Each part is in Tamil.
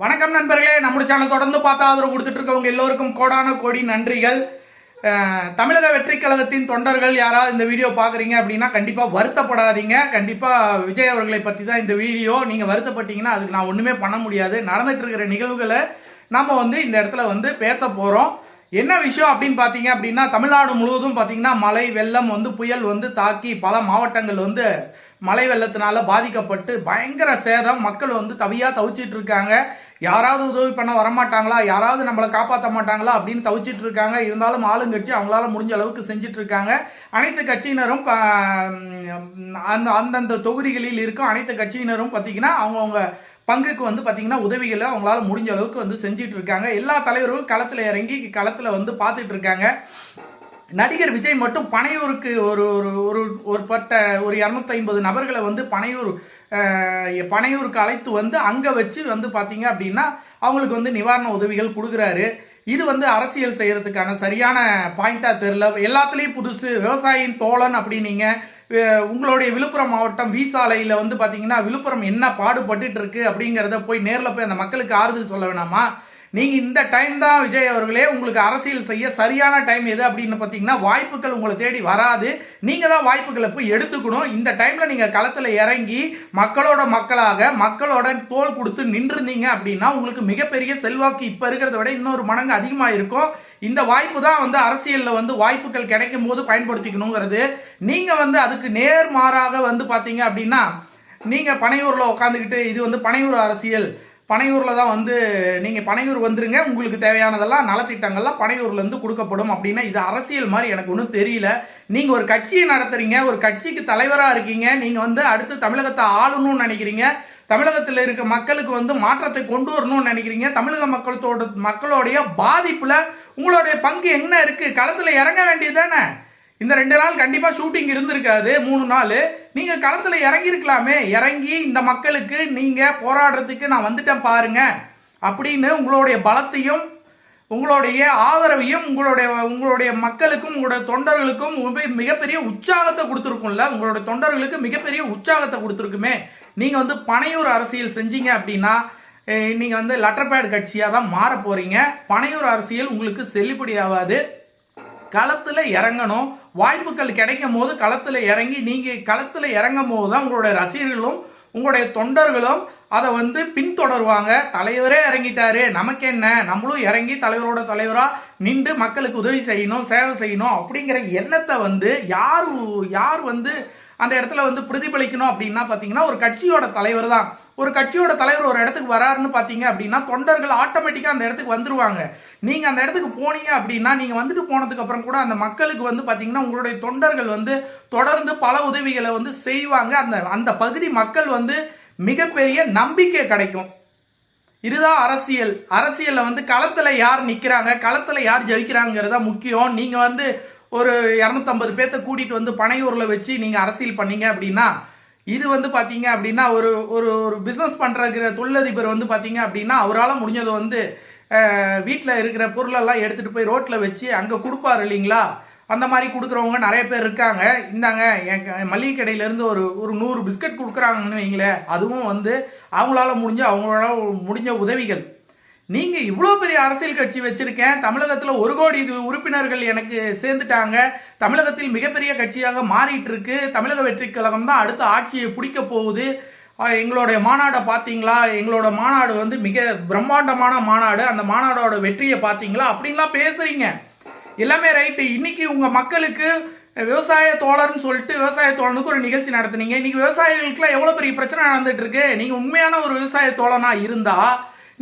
வணக்கம் நண்பர்களே, நம்ம சேனல் தொடர்ந்து பார்த்து ஆதரவு கொடுத்துட்டு இருக்கவங்க எல்லோருக்கும் கோடான கோடி நன்றிகள். தமிழக வெற்றி கழகத்தின் தொண்டர்கள் யாராவது இந்த வீடியோ பாக்குறீங்க அப்படின்னா கண்டிப்பா வருத்தப்படாதீங்க. கண்டிப்பா விஜய் அவர்களை பத்தி தான் இந்த வீடியோ. நீங்க வருத்தப்பட்டீங்கன்னா அதுக்கு நான் ஒண்ணுமே பண்ண முடியாது. நடந்துட்டு இருக்கிற நிகழ்வுகளை நம்ம இந்த இடத்துல பேச போறோம். என்ன விஷயம் அப்படின்னு பாத்தீங்க அப்படின்னா, தமிழ்நாடு முழுவதும் பாத்தீங்கன்னா மழை வெள்ளம் புயல் தாக்கி பல மாவட்டங்கள் மழை வெள்ளத்தினால பாதிக்கப்பட்டு பயங்கர சேதம். மக்கள் தவியா தவிச்சிட்டு இருக்காங்க. யாராவது உதவி பண்ண வரமாட்டாங்களா, யாராவது நம்மளை காப்பாற்ற மாட்டாங்களா அப்படின்னு தவிச்சிட்டு இருக்காங்க. இருந்தாலும் ஆளுங்கட்சி அவங்களால முடிஞ்ச அளவுக்கு செஞ்சுட்டு இருக்காங்க. அனைத்து கட்சியினரும் அந்தந்த தொகுதிகளில் இருக்கும் அனைத்து கட்சியினரும் பார்த்தீங்கன்னா அவங்கவுங்க பங்குக்கு பார்த்தீங்கன்னா உதவிகளை அவங்களால முடிஞ்ச அளவுக்கு செஞ்சுட்டு இருக்காங்க. எல்லா தலைவர்களும் களத்தில் இறங்கி களத்தில் பார்த்துட்டு இருக்காங்க. நடிகர் விஜய் மட்டும் பனையூருக்கு ஒரு ஒரு ஒரு பட்ட ஒரு 250 நபர்களை பனையூருக்கு அழைத்து அங்க வச்சு பாத்தீங்க அப்படின்னா அவங்களுக்கு நிவாரண உதவிகள் கொடுக்குறாரு. இது அரசியல் செய்யறதுக்கான சரியான பாயிண்டா தெரியல. எல்லாத்துலயும் புதுசு விவசாயியின் தோழன் அப்படின்னீங்க. உங்களுடைய விழுப்புரம் மாவட்டம் வீசாலையில பாத்தீங்கன்னா விழுப்புரம் என்ன பாடுபட்டு இருக்கு அப்படிங்கறத போய் நேர்ல போய் அந்த மக்களுக்கு ஆறுதல் சொல்ல வேணாமா? நீங்க இந்த டைம் தான் விஜய் அவர்களே, உங்களுக்கு அரசியல் செய்ய சரியான டைம் எது அப்படின்னு பாத்தீங்கன்னா வாய்ப்புகள் உங்களை தேடி வராது. நீங்க தான் வாய்ப்புகளை போய் எடுத்துக்கணும். இந்த டைம்ல நீங்க களத்துல இறங்கி மக்களோட மக்களாக மக்களோட தோள் கொடுத்து நின்றுந்தீங்க அப்படின்னா உங்களுக்கு மிகப்பெரிய செல்வாக்கு இப்ப இருக்கிறத விட இன்னொரு மடங்கு அதிகமா இருக்கும். இந்த வாய்ப்பு தான் அரசியல்ல வாய்ப்புகள் கிடைக்கும் போது பயன்படுத்திக்கணுங்கிறது. நீங்க அதுக்கு நேர்மாறாக பாத்தீங்க அப்படின்னா நீங்க பனையூர்ல உட்காந்துக்கிட்டு இது பனையூர் அரசியல், பனையூர்ல தான் நீங்க பனையூர் வந்துருங்க, உங்களுக்கு தேவையானதெல்லாம் நலத்திட்டங்கள்லாம் பனையூர்ல இருந்து கொடுக்கப்படும் அப்படின்னா இது அரசியல் மாதிரி எனக்கு ஒன்றும் தெரியல. நீங்க ஒரு கட்சியை நடத்துறீங்க, ஒரு கட்சிக்கு தலைவரா இருக்கீங்க, நீங்க அடுத்து தமிழகத்தை ஆளணும்னு நினைக்கிறீங்க, தமிழகத்தில் இருக்க மக்களுக்கு மாற்றத்தை கொண்டு வரணும்னு நினைக்கிறீங்க. தமிழக மக்களுடைய பாதிப்புல உங்களுடைய பங்கு என்ன இருக்கு? களத்துல இறங்க வேண்டியதுதானே. இந்த 2 நாள் கண்டிப்பா ஷூட்டிங் இருந்திருக்காது. 3 நாள் நீங்க களத்துல இறங்கி இருக்கலாமே. இறங்கி இந்த மக்களுக்கு நீங்க போராடுறதுக்கு நான் வந்துட்டேன் பாருங்க அப்படின்னு உங்களுடைய பலத்தையும் உங்களுடைய ஆதரவையும் உங்களுடைய மக்களுக்கும் உங்களுடைய தொண்டர்களுக்கும் மிகப்பெரிய உற்சாகத்தை கொடுத்துருக்கும்ல. உங்களுடைய தொண்டர்களுக்கு மிகப்பெரிய உற்சாகத்தை கொடுத்துருக்குமே. நீங்க பனையூர் அரசியல் செஞ்சீங்க அப்படின்னா நீங்க லெட்டர் பேட் கட்சியா தான் மாற போறீங்க. பனையூர் அரசியல் உங்களுக்கு செல்லுபடி ஆகாது. களத்துல இறங்கணும். வாய்ப்புகள் கிடைக்கும் போது களத்துல இறங்கி நீங்க களத்துல இறங்கும் போது தான் உங்களுடைய ரசிகர்களும் உங்களுடைய தொண்டர்களும் அதை பின்தொடருவாங்க. தலைவரே இறங்கிட்டாரு, நமக்கு என்ன, நம்மளும் இறங்கி தலைவரோட தலைவரா நின்று மக்களுக்கு உதவி செய்யணும், சேவை செய்யணும் அப்படிங்கிற எண்ணத்தை யார் அந்த இடத்துல பிரதிபலிக்கணும் அப்படின்னா பாத்தீங்கன்னா ஒரு கட்சியோட தலைவர் தான். ஒரு கட்சியோட தலைவர் ஒரு இடத்துக்கு வராருன்னு பாத்தீங்க அப்படின்னா தொண்டர்கள் ஆட்டோமேட்டிக்கா அந்த இடத்துக்கு வந்துருவாங்க. நீங்க அந்த இடத்துக்கு போனீங்க அப்படின்னா நீங்க வந்துட்டு போனதுக்கு அப்புறம் கூட அந்த மக்களுக்கு பாத்தீங்கன்னா உங்களுடைய தொண்டர்கள் தொடர்ந்து பல உதவிகளை செய்வாங்க. அந்த பகுதி மக்கள் மிகப்பெரிய நம்பிக்கை கிடைக்கும். இதுதான் அரசியல். அரசியல்ல களத்துல யார் நிக்கிறாங்க, களத்துல யார் ஜெயிக்கிறாங்கிறதா முக்கியம். நீங்க ஒரு 250 பேர்த்த கூட்டிட்டு பனையூர்ல வச்சு நீங்க அரசியல் பண்ணீங்க அப்படின்னா இது பாத்தீங்க அப்படின்னா ஒரு ஒரு பிசினஸ் பண்ற தொழிலதிபர் பாத்தீங்க அப்படின்னா அவரால் முடிஞ்சது வீட்டில் இருக்கிற பொருளெல்லாம் எடுத்துட்டு போய் ரோட்ல வச்சு அங்க கொடுப்பாரு இல்லைங்களா? அந்த மாதிரி கொடுக்குறவங்க நிறைய பேர் இருக்காங்க. இந்தாங்க என் மளிகை கடையில இருந்து ஒரு 100 பிஸ்கட் கொடுக்குறாங்கன்னு வைங்களேன். அதுவும் அவங்களால முடிஞ்ச உதவிகள். நீங்க இவ்வளவு பெரிய அரசியல் கட்சி வச்சிருக்கேன், தமிழகத்துல 1 கோடி உறுப்பினர்கள் எனக்கு சேர்ந்துட்டாங்க, தமிழகத்தில் மிகப்பெரிய கட்சியாக மாறிட்டு இருக்கு, தமிழக வெற்றி கழகம் தான் அடுத்த ஆட்சியை பிடிக்க போகுது, எங்களுடைய மாநாடை பாத்தீங்களா, எங்களோட மாநாடு மிக பிரம்மாண்டமான மாநாடு, அந்த மாநாடோட வெற்றியை பாத்தீங்களா அப்படின்லாம் பேசுறீங்க. எல்லாமே ரைட்டு. இன்னைக்கு உங்க மக்களுக்கு விவசாய தோழர்னு சொல்லிட்டு விவசாய தோழனுக்கு ஒரு நிகழ்ச்சி நடத்துனீங்க. இன்னைக்கு விவசாயிகளுக்குலாம் எவ்வளவு பெரிய பிரச்சனை நடந்துட்டு இருக்கு. நீங்க உண்மையான ஒரு விவசாய தோழனா இருந்தா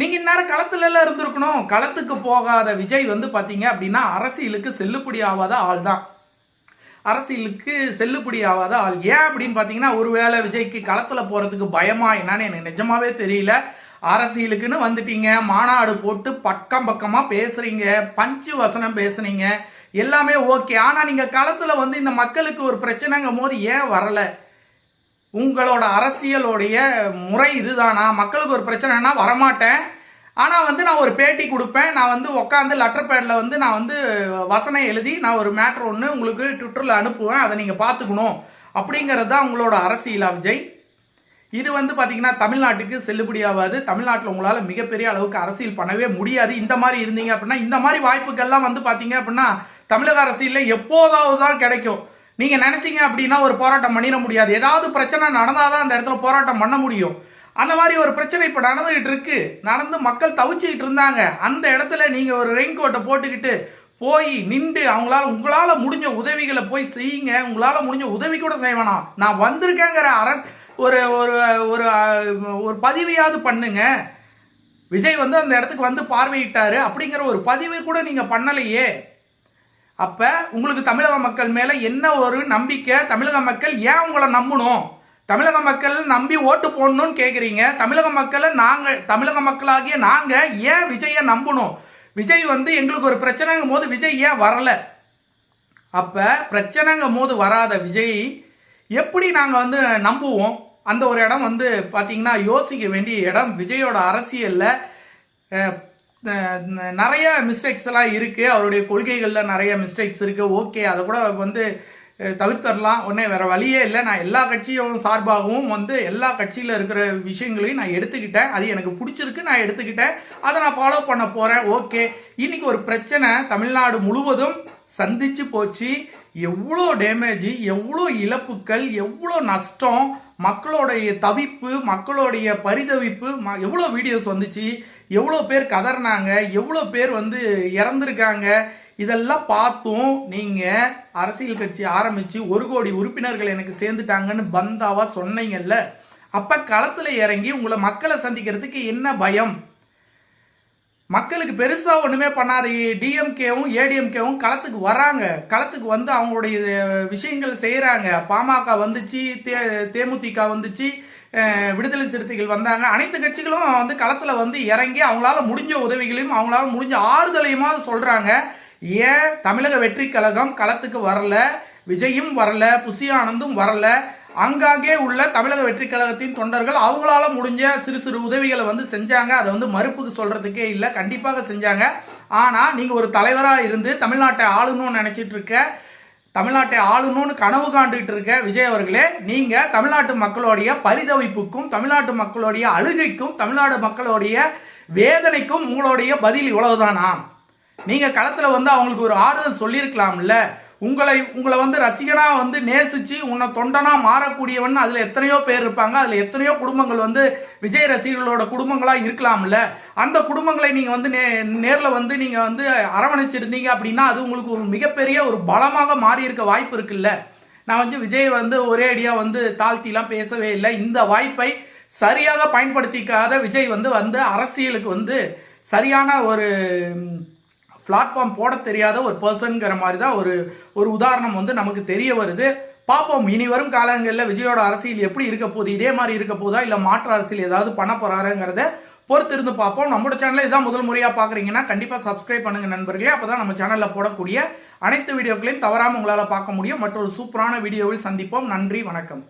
நீங்க இந்நேரம் களத்துல எல்லாம் இருந்திருக்கணும். களத்துக்கு போகாத விஜய் பாத்தீங்க அப்படின்னா அரசியலுக்கு செல்லுபடி ஆகாத ஆள் தான். அரசியலுக்கு செல்லுபடி ஆகாத ஆள். ஏன் அப்படின்னு பாத்தீங்கன்னா ஒருவேளை விஜய்க்கு களத்துல போறதுக்கு பயமா என்னன்னு எனக்கு நிஜமாவே தெரியல. அரசியலுக்குன்னு வந்துட்டீங்க, மாநாடு போட்டு பக்கம் பக்கமா பேசுறீங்க, பஞ்சு வசனம் பேசுனீங்க, எல்லாமே ஓகே. ஆனா நீங்க களத்துல இந்த மக்களுக்கு ஒரு பிரச்சனைங்கும் போது ஏன் வரல? உங்களோட அரசியலோடைய முறை இதுதானா? மக்களுக்கு ஒரு பிரச்சனைனா வரமாட்டேன், ஆனா நான் ஒரு பேட்டி கொடுப்பேன், நான் உட்காந்து லெட்டர் பேட்ல நான் வசனம் எழுதி நான் ஒரு மேட்டர் ஒன்று உங்களுக்கு ட்விட்டர்ல அனுப்புவேன், அதை நீங்க பாத்துக்கணும் அப்படிங்கிறது தான் உங்களோட அரசியலா விஜய்? இது வந்து பாத்தீங்கன்னா தமிழ்நாட்டுக்கு செல்லுபடி ஆகாது. தமிழ்நாட்டில் உங்களால மிகப்பெரிய அளவுக்கு அரசியல் பண்ணவே முடியாது. இந்த மாதிரி இருந்தீங்க அப்படின்னா இந்த மாதிரி வாய்ப்புகள்லாம் வந்து பாத்தீங்க அப்படின்னா தமிழக அரசியல்ல எப்போதாவது தான் கிடைக்கும். நீங்க நினைச்சீங்க அப்படின்னா ஒரு போராட்டம் பண்ணிட முடியாது. ஏதாவது பிரச்சனை நடந்தாதான் அந்த இடத்துல போராட்டம் பண்ண முடியும். அந்த மாதிரி ஒரு பிரச்சனை இப்ப நடந்துகிட்டு இருக்கு. நடந்து மக்கள் தவிச்சுக்கிட்டு இருந்தாங்க. அந்த இடத்துல நீங்க ஒரு ரெயின் கோட்டை போட்டுக்கிட்டு போய் நின்று உங்களால முடிஞ்ச உதவிகளை போய் செய்யுங்க. உங்களால முடிஞ்ச உதவி கூட செய்ய வேணாம், நான் வந்திருக்கேங்கிற ஒரு ஒரு ஒரு ஒரு பதிவையாவது பண்ணுங்க. விஜய் வந்து அந்த இடத்துக்கு வந்து பார்வையிட்டாரு அப்படிங்கிற ஒரு பதிவை கூட நீங்க பண்ணலையே. அப்ப உங்களுக்கு தமிழக மக்கள் மேல என்ன ஒரு நம்பிக்கை? தமிழக மக்கள் ஏன் உங்களை நம்பணும்? தமிழக மக்கள் நம்பி ஓட்டு போடணும்னு கேக்குறீங்க. தமிழக மக்களாகிய நாங்க ஏன் விஜய நம்பணும்? விஜய் வந்து எங்களுக்கு ஒரு பிரச்சனைங்கும் போது விஜய் ஏன் வரல? அப்ப பிரச்சனைங்கும் போது வராத விஜய் எப்படி நாங்க வந்து நம்புவோம்? அந்த ஒரு இடம் வந்து பாத்தீங்கன்னா யோசிக்க வேண்டிய இடம். விஜயோட அரசியல்ல நிறைய மிஸ்டேக்ஸ் எல்லாம் இருக்கு. அவருடைய கொள்கைகள்ல நிறைய மிஸ்டேக்ஸ் இருக்கு. ஓகே, அதை கூட வந்து தவிர்த்தரலாம். உடனே வேற வழியே இல்லை. நான் எல்லா கட்சியும் சார்பாகவும் வந்து எல்லா கட்சியில இருக்கிற விஷயங்களையும் நான் எடுத்துக்கிட்டேன். அது எனக்கு பிடிச்சிருக்கு, நான் எடுத்துக்கிட்டேன். அதை நான் ஃபாலோ பண்ண போறேன். ஓகே, இன்னைக்கு ஒரு பிரச்சனை தமிழ்நாடு முழுவதும் சந்திச்சு போச்சு. எவ்வளோ டேமேஜ், எவ்வளோ இழப்புகள், எவ்வளோ நஷ்டம், மக்களுடைய தவிப்பு, மக்களுடைய பரிதவிப்பு, எவ்வளோ வீடியோஸ் வந்துச்சு, எவ்வளோ பேர் கதறினாங்க, எவ்வளோ பேர் வந்து இறந்துருக்காங்க. இதெல்லாம் பார்த்தும் நீங்க அரசியல் கட்சி ஆரம்பிச்சு 1 கோடி உறுப்பினர்கள் எனக்கு சேர்ந்துட்டாங்கன்னு பந்தாவா சொன்னீங்கல்ல. அப்ப களத்துல இறங்கி உங்களை மக்களை சந்திக்கிறதுக்கு என்ன பயம்? மக்களுக்கு பெருசா ஒண்ணுமே பண்ணாத டிஎம்கேவும் ஏடிஎம்கேவும் களத்துக்கு வராங்க. களத்துக்கு வந்து அவங்களுடைய விஷயங்கள் செய்யறாங்க. பாமக வந்துச்சு, தேமுதிக வந்துச்சு, விடுதலை சிறுத்தைகள் வந்தாங்க. அனைத்து கட்சிகளும் வந்து களத்துல வந்து இறங்கி அவங்களால முடிஞ்ச உதவிகளையும் அவங்களால முடிஞ்ச ஆறுதலையுமா சொல்றாங்க. ஏன் தமிழக வெற்றி கழகம் களத்துக்கு வரல? விஜயும் வரல, புசி ஆனந்தும் வரல. அங்காங்கே உள்ள தமிழக வெற்றி கழகத்தின் தொண்டர்கள் அவங்களால முடிஞ்ச சிறு சிறு உதவிகளை வந்து செஞ்சாங்க. அதை வந்து மறுப்புக்கு சொல்றதுக்கே இல்லை, கண்டிப்பாக செஞ்சாங்க. ஆனா நீங்க ஒரு தலைவரா இருந்து தமிழ்நாட்டை ஆளணும்னு நினைச்சிட்டு இருக்க, தமிழ்நாட்டை ஆளணும்னு கனவு காண்டுகிட்டு இருக்க விஜய் அவர்களே, நீங்க தமிழ்நாட்டு மக்களுடைய பரிதவிப்புக்கும், தமிழ்நாட்டு மக்களுடைய அழுகைக்கும், தமிழ்நாடு மக்களுடைய வேதனைக்கும் உங்களுடைய பதில் இவ்வளவுதானா? நீங்க களத்துல வந்து அவங்களுக்கு ஒரு ஆறுதல் சொல்லியிருக்கலாம்ல. உங்களை வந்து ரசிகனா வந்து நேசிச்சு உன்னை தொண்டனா மாறக்கூடியவன் அதுல எத்தனையோ பேர் இருப்பாங்க. அதுல எத்தனையோ குடும்பங்கள் வந்து விஜய் ரசிகர்களோட குடும்பங்களா இருக்கலாம்ல. அந்த குடும்பங்களை நீங்க வந்து நேர்ல வந்து நீங்க வந்து அரவணைச்சிருந்தீங்க அப்படின்னா அது உங்களுக்கு ஒரு மிகப்பெரிய ஒரு பலமாக மாறி இருக்க வாய்ப்பு இருக்குல்ல. நான் வந்து விஜய் வந்து ஒரே அடியா வந்து தாழ்த்திலாம் பேசவே இல்லை. இந்த வாய்ப்பை சரியாக பயன்படுத்திக்காத விஜய் வந்து அரசியலுக்கு வந்து சரியான ஒரு பிளாட்ஃபார்ம் போட தெரியாத ஒரு பர்சன்கிற மாதிரி தான் ஒரு உதாரணம் வந்து நமக்கு தெரிய வருது. பார்ப்போம் இனி வரும் காலங்களில் விஜயோட அரசியல் எப்படி இருக்க போகுது? இதே மாதிரி இருக்க போதா, இல்ல மாற்று அரசியல் ஏதாவது பண்ண போறாருங்கிறத பொறுத்திருந்து பார்ப்போம். நம்மளோட சேனலை இதான் முதல் முறையா பாக்குறீங்கன்னா கண்டிப்பா சப்ஸ்கிரைப் பண்ணுங்க நண்பர்களே. அப்பதான் நம்ம சேனல்ல போடக்கூடிய அனைத்து வீடியோக்களையும் தவறாம உங்களால பார்க்க முடியும். மற்றொரு சூப்பரான வீடியோவில் சந்திப்போம். நன்றி, வணக்கம்.